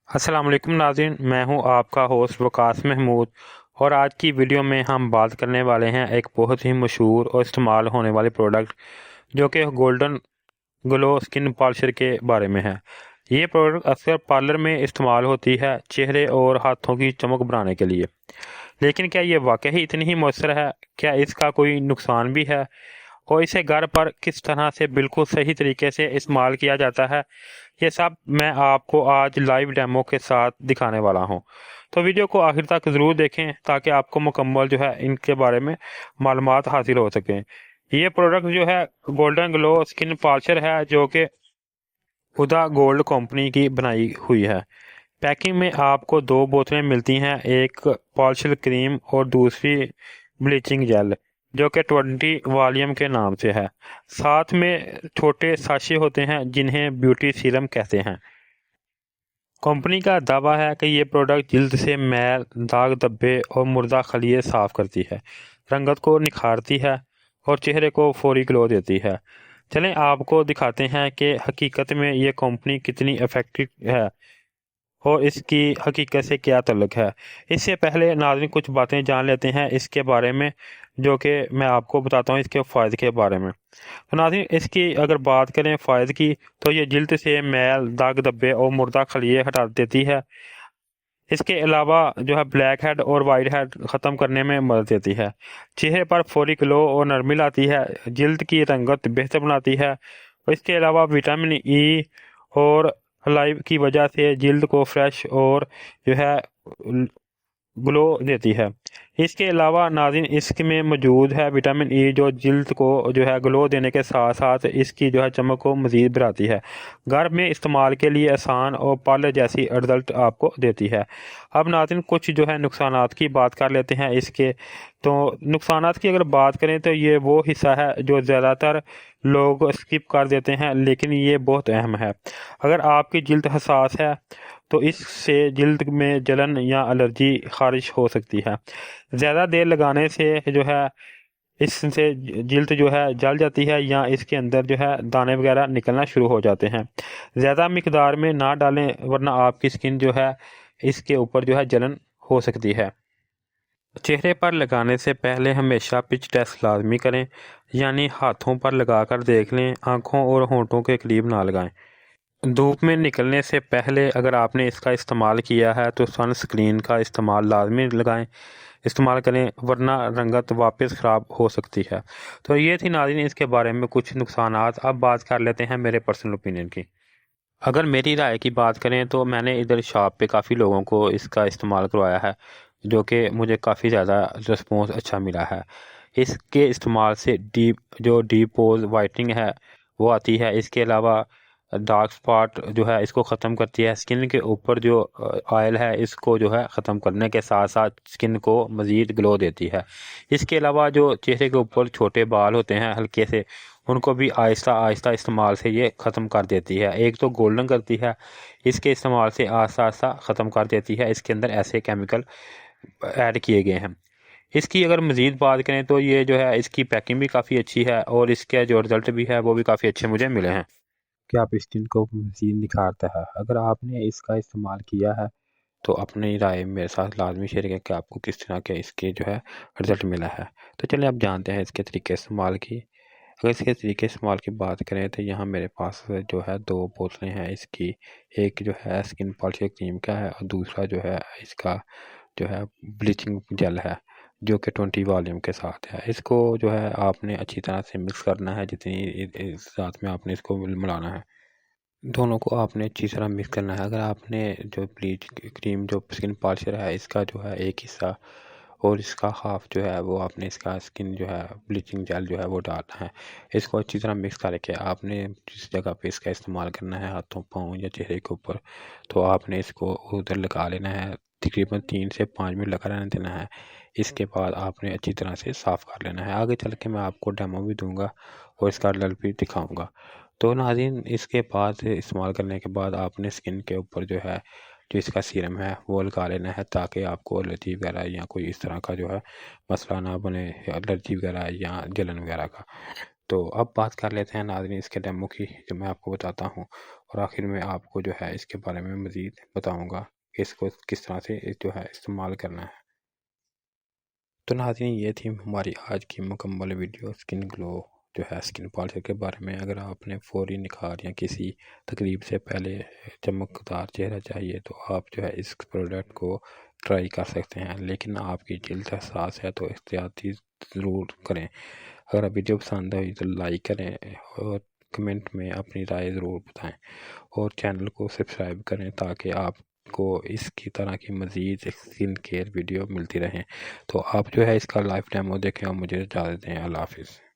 अस्सलाम वालेकुम नाज़रीन, मैं हूं आपका होस्ट वकास महमूद। और आज की वीडियो में हम बात करने वाले हैं एक बहुत ही मशहूर और इस्तेमाल होने वाले प्रोडक्ट जो कि गोल्डन ग्लो स्किन पॉलिशर के बारे में है। ये प्रोडक्ट अक्सर पार्लर में इस्तेमाल होती है चेहरे और हाथों की चमक बढ़ाने के लिए। लेकिन क्या ये वाकई ही इतनी ही मौसर है? क्या इसका कोई नुकसान भी है? और इसे घर पर किस तरह से बिल्कुल सही तरीके से इस्तेमाल किया जाता है, ये सब मैं आपको आज लाइव डेमो के साथ दिखाने वाला हूं। तो वीडियो को आखिर तक ज़रूर देखें ताकि आपको मुकम्मल जो है इनके बारे में मालूमात हासिल हो सकें। ये प्रोडक्ट जो है गोल्डन ग्लो स्किन पॉलिशर है जो कि हुदा गोल्ड कंपनी की बनाई हुई है। पैकिंग में आपको दो बोतलें मिलती हैं, एक पॉलिशर क्रीम और दूसरी ब्लीचिंग जेल जो कि 20 वॉल्यूम के नाम से है। साथ में छोटे साशे होते हैं जिन्हें ब्यूटी सीरम कहते हैं। कंपनी का दावा है कि ये प्रोडक्ट जल्द से मैल, दाग धब्बे और मुर्दा खलिए साफ करती है, रंगत को निखारती है और चेहरे को फौरी ग्लो देती है। चलें आपको दिखाते हैं कि हकीकत में ये कंपनी कितनी इफेक्टिव है और इसकी हकीकत से क्या ताल्लुक है। इससे पहले नाज़रीन कुछ बातें जान लेते हैं इसके बारे में, जो कि मैं आपको बताता हूँ इसके फ़ायदे के बारे में। तो नाज़रीन इसकी अगर बात करें फ़ायदे की, तो ये जल्द से मैल, दाग धब्बे और मुर्दा खलिए हटा देती है। इसके अलावा जो है ब्लैक हेड और वाइट हेड ख़त्म करने में मदद देती है। चेहरे पर फौरी ग्लो और नरमी लाती है, जल्द की रंगत बेहतर बनाती है। और इसके अलावा विटामिन ई और लाइव की वजह से जल्द को फ्रेश और जो है ग्लो देती है। इसके अलावा नाज़रीन इसमें मौजूद है विटामिन ई जो जल्द को जो है ग्लो देने के साथ साथ इसकी जो है चमक को मज़ीद बढ़ाती है। घर में इस्तेमाल के लिए आसान और पार्लर जैसी रिजल्ट आपको देती है। अब नाज़रीन कुछ जो है नुकसानात की बात कर लेते हैं इसके। तो नुकसानात की अगर बात करें तो ये वो हिस्सा है जो ज़्यादातर लोग स्किप कर देते हैं, लेकिन ये बहुत अहम है। अगर आपकी जल्द हसास है तो इससे जल्द में जलन या एलर्जी खारिश हो सकती है। ज़्यादा देर लगाने से जो है इससे जल्द जो है जल जाती है या इसके अंदर जो है दाने वगैरह निकलना शुरू हो जाते हैं। ज़्यादा मिकदार में ना डालें वरना आपकी स्किन जो है इसके ऊपर जो है जलन हो सकती है। चेहरे पर लगाने से पहले हमेशा पिच टेस्ट लाजमी करें, यानी हाथों पर लगाकर देख लें, आँखों और होंठों के करीब ना लगाएं। धूप में निकलने से पहले अगर आपने इसका इस्तेमाल किया है तो सनस्क्रीन का इस्तेमाल करें वरना रंगत वापस ख़राब हो सकती है। तो ये थी नाज़रीन इसके बारे में कुछ नुकसानात। अब बात कर लेते हैं मेरे पर्सनल ओपिनियन की। अगर मेरी राय की बात करें तो मैंने इधर शॉप पे काफ़ी लोगों को इसका इस्तेमाल करवाया है, जो कि मुझे काफ़ी ज़्यादा रिस्पॉन्स अच्छा मिला है। इसके इस्तेमाल से डीप पोज वाइटनिंग है वो आती है। इसके अलावा डार्क स्पॉट जो है इसको ख़त्म करती है। स्किन के ऊपर जो ऑयल है इसको जो है ख़त्म करने के साथ साथ स्किन को मज़ीद ग्लो देती है। इसके अलावा जो चेहरे के ऊपर छोटे बाल होते हैं हल्के से, उनको भी आहिस्ता आहिस्ता इस्तेमाल से ये ख़त्म कर देती है। एक तो गोल्डन करती है, इसके इस्तेमाल से आहिस्ता आहिस्ता ख़त्म कर देती है। इसके अंदर ऐसे केमिकल ऐड किए गए हैं। इसकी अगर मज़ीद बात करें तो ये जो है इसकी पैकिंग भी काफ़ी अच्छी है और इसके जो रिज़ल्ट भी है वो भी काफ़ी अच्छे मुझे मिले हैं कि आप स्किन को मज़ीद निखारता है। अगर आपने इसका इस्तेमाल किया है तो अपनी राय मेरे साथ लाजमी शेयर करें कि आपको किस तरह के इसके जो है रिज़ल्ट मिला है। तो चलिए आप जानते हैं इसके तरीके इस्तेमाल की। अगर इसके तरीके इस्तेमाल की बात करें तो यहाँ मेरे पास जो है 2 बोतलें हैं इसकी। एक जो है स्किन पॉलिशर क्रीम का है और दूसरा जो है इसका जो है ब्लीचिंग जेल है, जो कि 20 वॉल्यूम के साथ है। इसको जो है आपने अच्छी तरह से मिक्स करना है, जितनी इस साथ में आपने इसको मिलाना है। दोनों को आपने अच्छी तरह मिक्स करना है। अगर आपने जो ब्लीच क्रीम जो स्किन पॉलिशर है इसका जो है एक हिस्सा और इसका हाफ जो है वो आपने इसका स्किन जो है ब्लीचिंग जेल जो है वो डालना है। इसको अच्छी तरह मिक्स करके आपने जिस जगह पे इसका इस्तेमाल करना है, हाथों पाँव या चेहरे के ऊपर, तो आपने इसको उधर लगा लेना है। तकरीबन 3 से 5 मिनट लगा रहने देना है। इसके बाद आपने अच्छी तरह से साफ़ कर लेना है। आगे चल के मैं आपको डेमो भी दूंगा और इसका रिजल्ट भी दिखाऊंगा। तो नाज़रीन इसके बाद इस्तेमाल करने के बाद आपने स्किन के ऊपर जो है जो इसका सीरम है वो लगा लेना है, ताकि आपको एलर्जी वगैरह या कोई इस तरह का जो है मसला ना बने, एलर्जी वगैरह या जलन वगैरह का। तो अब बात कर लेते हैं नाज़रीन इसके डेमो की, जो मैं आपको बताता हूँ। और आखिर में आपको जो है इसके बारे में मज़ीद बताऊँगा कि इसको किस तरह से जो है इस्तेमाल करना है। तो नाज़रीन, ये थी हमारी आज की मुकम्मल वीडियो स्किन ग्लो जो है स्किन पॉलिश के बारे में। अगर आपने फौरी निखार या किसी तकरीब से पहले चमकदार चेहरा चाहिए तो आप जो है इस प्रोडक्ट को ट्राई कर सकते हैं, लेकिन आपकी जल्द हसास है तो एहतियाती ज़रूर करें। अगर वीडियो पसंद आई तो लाइक करें और कमेंट में अपनी राय ज़रूर बताएं और चैनल को सब्सक्राइब करें ताकि आपको इसकी तरह की मज़ीद स्किन केयर वीडियो मिलती रहें। तो आप जो है इसका लाइव डेमो देखें और मुझे इजाज़त दें। अल्लाह हाफ़िज़।